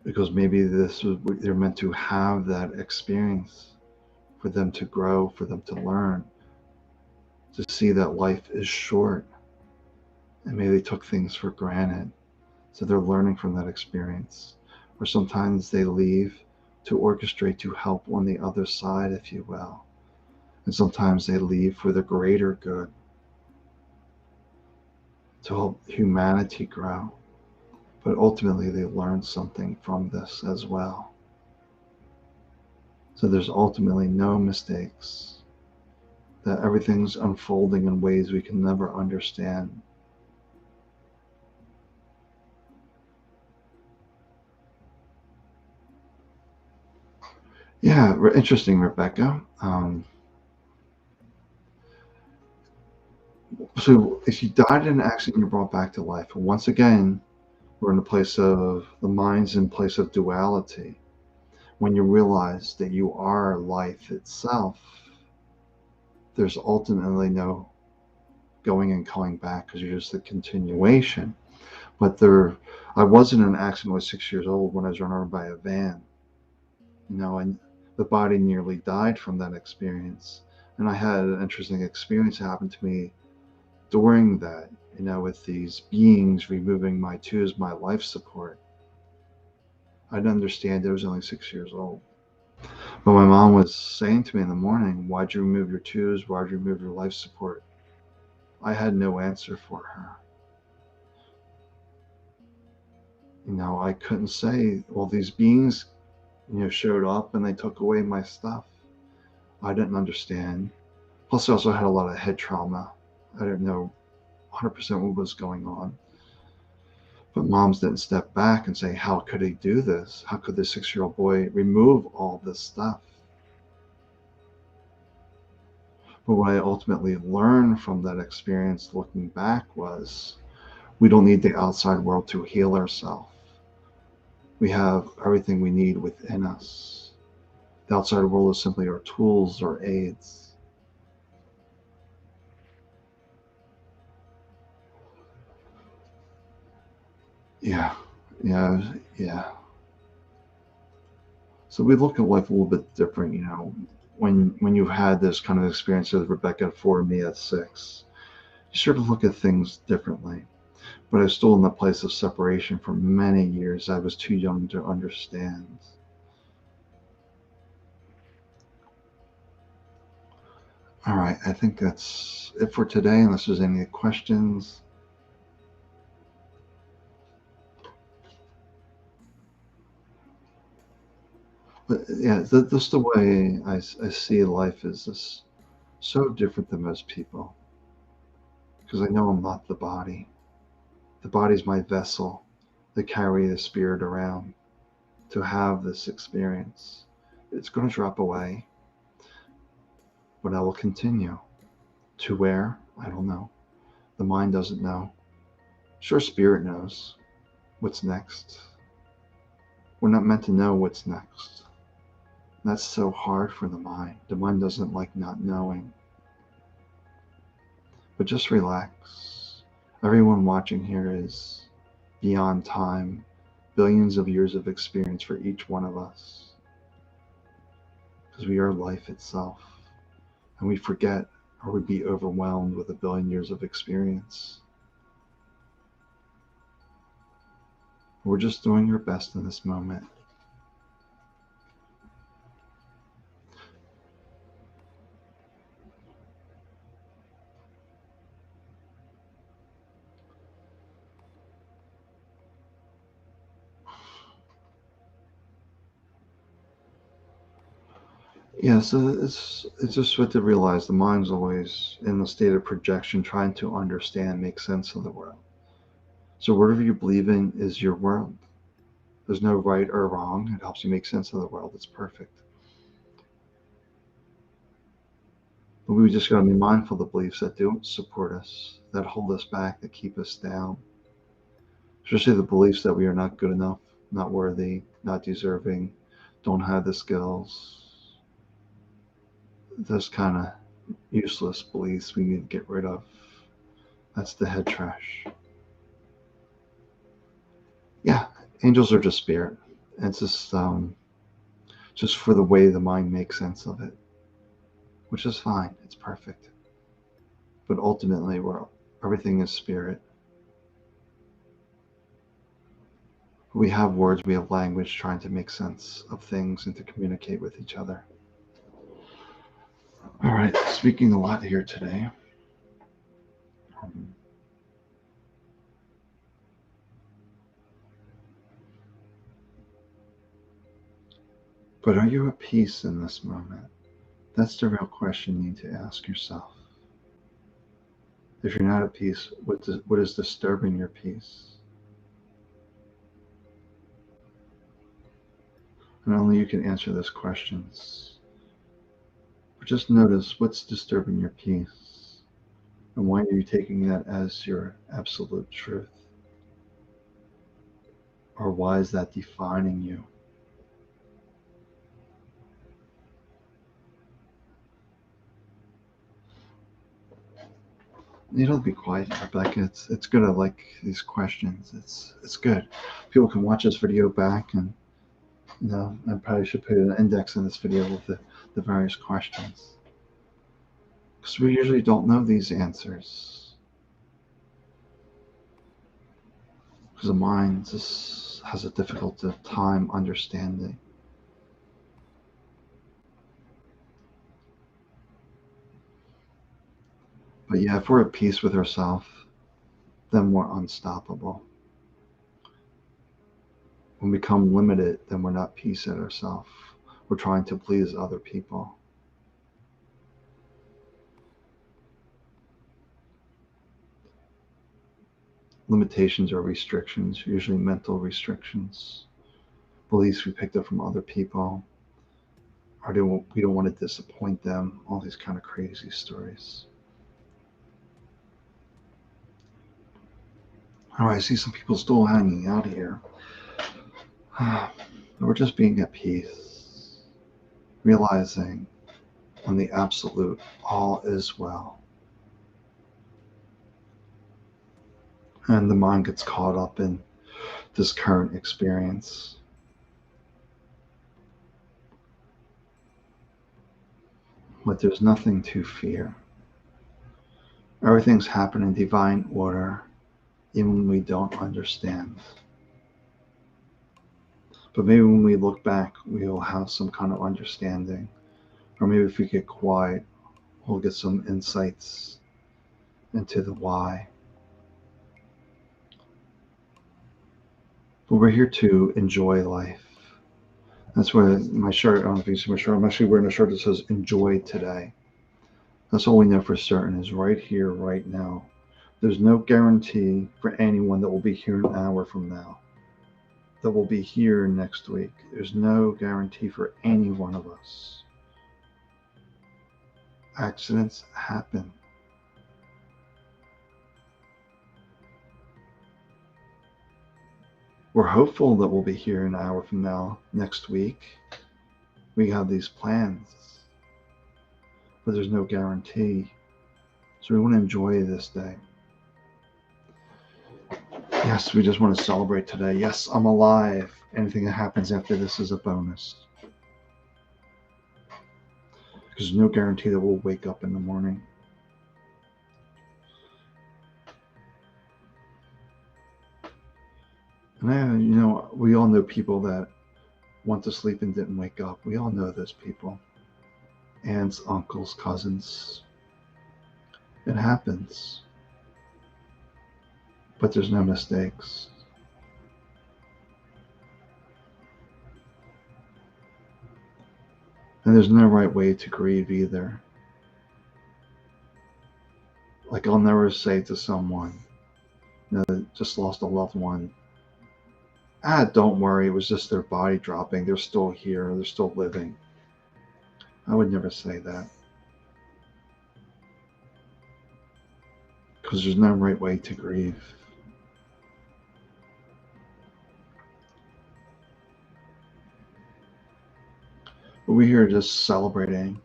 Because maybe they're meant to have that experience for them to grow, for them to learn, to see that life is short. And maybe they took things for granted. So they're learning from that experience. Or sometimes they leave to orchestrate to help on the other side, if you will. And sometimes they leave for the greater good, to help humanity grow. But ultimately, they learn something from this as well. So there's ultimately no mistakes, that everything's unfolding in ways we can never understand. Yeah, interesting, Rebecca. So if you died in an accident, you're brought back to life. And once again, we're in a place of the mind's in place of duality. When you realize that you are life itself, there's ultimately no going and coming back because you're just a continuation. But I was in an accident when I was 6 years old when I was run over by a van, and the body nearly died from that experience. And I had an interesting experience happen to me during that, with these beings removing my tubes, my life support. I didn't understand it. I was only 6 years old. But my mom was saying to me in the morning, why'd you remove your tubes? Why'd you remove your life support? I had no answer for her. I couldn't say, well, these beings, showed up and they took away my stuff. I didn't understand. Plus, I also had a lot of head trauma. I didn't know 100% what was going on. But moms didn't step back and say, how could he do this? How could this 6-year-old boy remove all this stuff? But what I ultimately learned from that experience looking back was we don't need the outside world to heal ourselves. We have everything we need within us. The outside world is simply our tools or aids. Yeah. So we look at life a little bit different, when you've had this kind of experience with Rebecca at 4 and me at 6. You sort of look at things differently. But I was still in the place of separation for many years. I was too young to understand. All right, I think that's it for today, unless there's any questions. But yeah, that's the way I see life is this so different than most people. Because I know I'm not the body. The body's my vessel to carry the spirit around, to have this experience. It's going to drop away. But I will continue. To where? I don't know. The mind doesn't know. Sure, spirit knows what's next. We're not meant to know what's next. That's so hard for the mind. The mind doesn't like not knowing. But just relax. Everyone watching here is beyond time, billions of years of experience for each one of us. Because we are life itself. And we forget or would be overwhelmed with a billion years of experience. We're just doing our best in this moment. Yeah, so it's just what to realize. The mind's always in a state of projection, trying to understand, make sense of the world. So whatever you believe in is your world. There's no right or wrong. It helps you make sense of the world. It's perfect. But we just got to be mindful of the beliefs that don't support us, that hold us back, that keep us down. Especially the beliefs that we are not good enough, not worthy, not deserving, don't have the skills. Those kind of useless beliefs we need to get rid of. That's the head trash. Yeah, angels are just spirit. It's just for the way the mind makes sense of it, which is fine. It's perfect. But ultimately, everything is spirit. We have words, we have language, trying to make sense of things and to communicate with each other. All right, speaking a lot here today. But are you at peace in this moment? That's the real question you need to ask yourself. If you're not at peace, what is disturbing your peace? And only you can answer those questions. But just notice what's disturbing your peace. And why are you taking that as your absolute truth? Or why is that defining you? You don't be quiet, Rebecca. It's good. I like these questions. It's good. People can watch this video back, and I probably should put an index in this video with the various questions, because we usually don't know these answers, because the mind just has a difficult time understanding. But yeah, if we're at peace with ourselves, then we're unstoppable. When we become limited, then we're not peace at ourselves. We're trying to please other people. Limitations or restrictions, usually mental restrictions, beliefs we picked up from other people, or we don't want to disappoint them, all these kind of crazy stories. All right, I see some people still hanging out here. We're just being at peace, realizing on the absolute, all is well. And the mind gets caught up in this current experience. But there's nothing to fear. Everything's happening in divine order, even when we don't understand. But maybe when we look back, we'll have some kind of understanding. Or maybe if we get quiet, we'll get some insights into the why. But we're here to enjoy life. That's why my shirt, I don't know if you see my shirt, I'm actually wearing a shirt that says enjoy today. That's all we know for certain is right here, right now. There's no guarantee for anyone that will be here an hour from now, that will be here next week. There's no guarantee for any one of us. Accidents happen. We're hopeful that we'll be here an hour from now, next week. We have these plans, but there's no guarantee. So we want to enjoy this day. Yes, we just want to celebrate today. Yes, I'm alive. Anything that happens after this is a bonus. Because there's no guarantee that we'll wake up in the morning. And we all know people that went to sleep and didn't wake up. We all know those people. Aunts, uncles, cousins. It happens. But there's no mistakes. And there's no right way to grieve either. Like I'll never say to someone, just lost a loved one, don't worry, it was just their body dropping. They're still here. They're still living. I would never say that. Because there's no right way to grieve. But we're here just celebrating.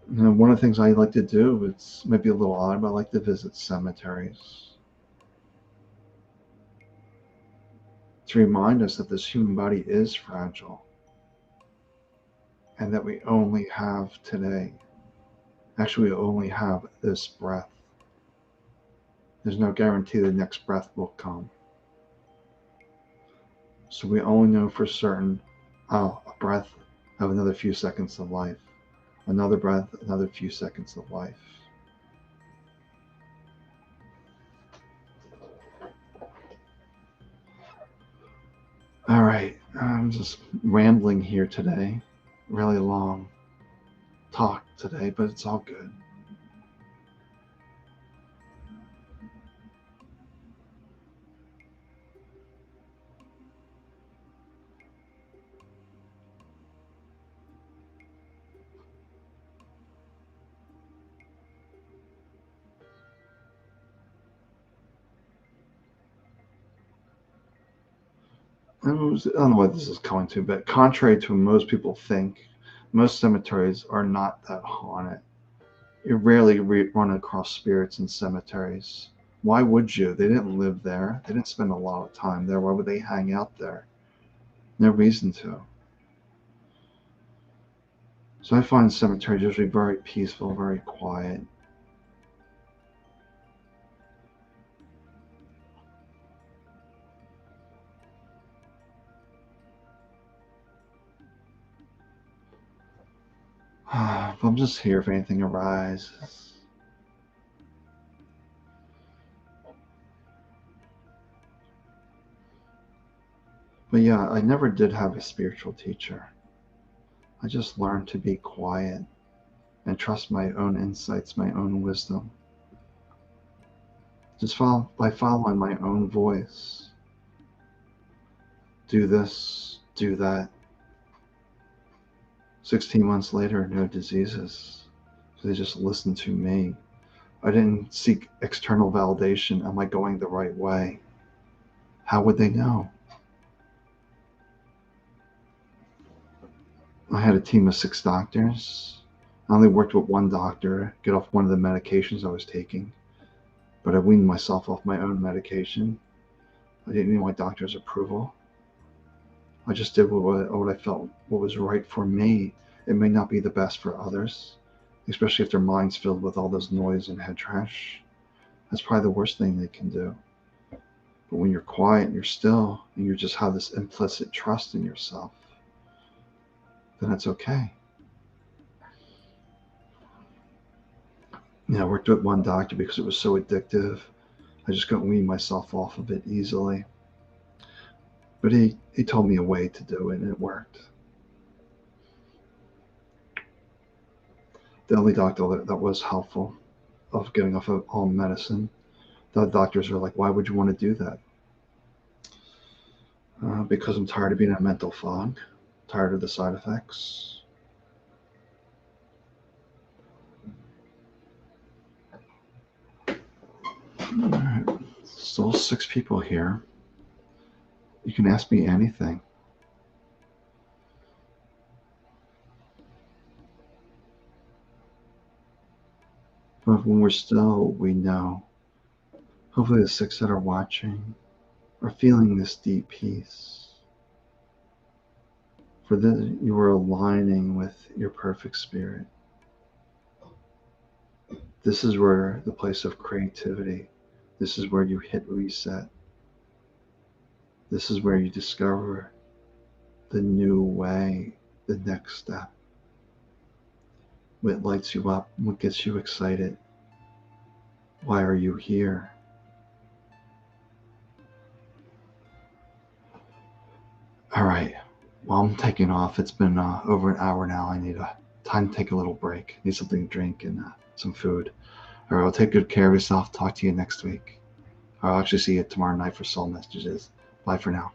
One of the things I like to do, it's maybe a little odd, but I like to visit cemeteries. To remind us that this human body is fragile. And that we only have today. Actually, we only have this breath. There's no guarantee the next breath will come. So we only know for certain, a breath, have another few seconds of life. Another breath, another few seconds of life. All right, I'm just rambling here today. Really long talk today, but it's all good. I don't know what this is coming to, but contrary to what most people think, most cemeteries are not that haunted. You rarely run across spirits in cemeteries. Why would you? They didn't live there. They didn't spend a lot of time there. Why would they hang out there? No reason to. So I find cemeteries usually very peaceful, very quiet. But I'm just here if anything arises. But yeah, I never did have a spiritual teacher. I just learned to be quiet and trust my own insights, my own wisdom. Just by following my own voice. Do this, do that. 16 months later, no diseases. So they just listened to me. I didn't seek external validation. Am I going the right way? How would they know? I had a team of 6 doctors. I only worked with one doctor, get off one of the medications I was taking, but I weaned myself off my own medication. I didn't need my doctor's approval. I just did what I felt what was right for me. It may not be the best for others, especially if their mind's filled with all this noise and head trash. That's probably the worst thing they can do. But when you're quiet and you're still and you just have this implicit trust in yourself, then it's okay. I worked with one doctor because it was so addictive. I just couldn't wean myself off of it easily. But he told me a way to do it, and it worked. The only doctor that was helpful of getting off of all medicine, the doctors are like, why would you want to do that? Because I'm tired of being in a mental fog, tired of the side effects. still 6 people here. You can ask me anything. But when we're still, we know. Hopefully the 6 that are watching are feeling this deep peace. For this, you are aligning with your perfect spirit. This is where the place of creativity. This is where you hit reset. This is where you discover the new way, the next step. What lights you up? What gets you excited? Why are you here? All right. Well, I'm taking off. It's been over an hour now. I need time to take a little break. Need something to drink and some food. All right. Well, take good care of yourself. Talk to you next week. I'll actually see you tomorrow night for soul messages. Bye for now.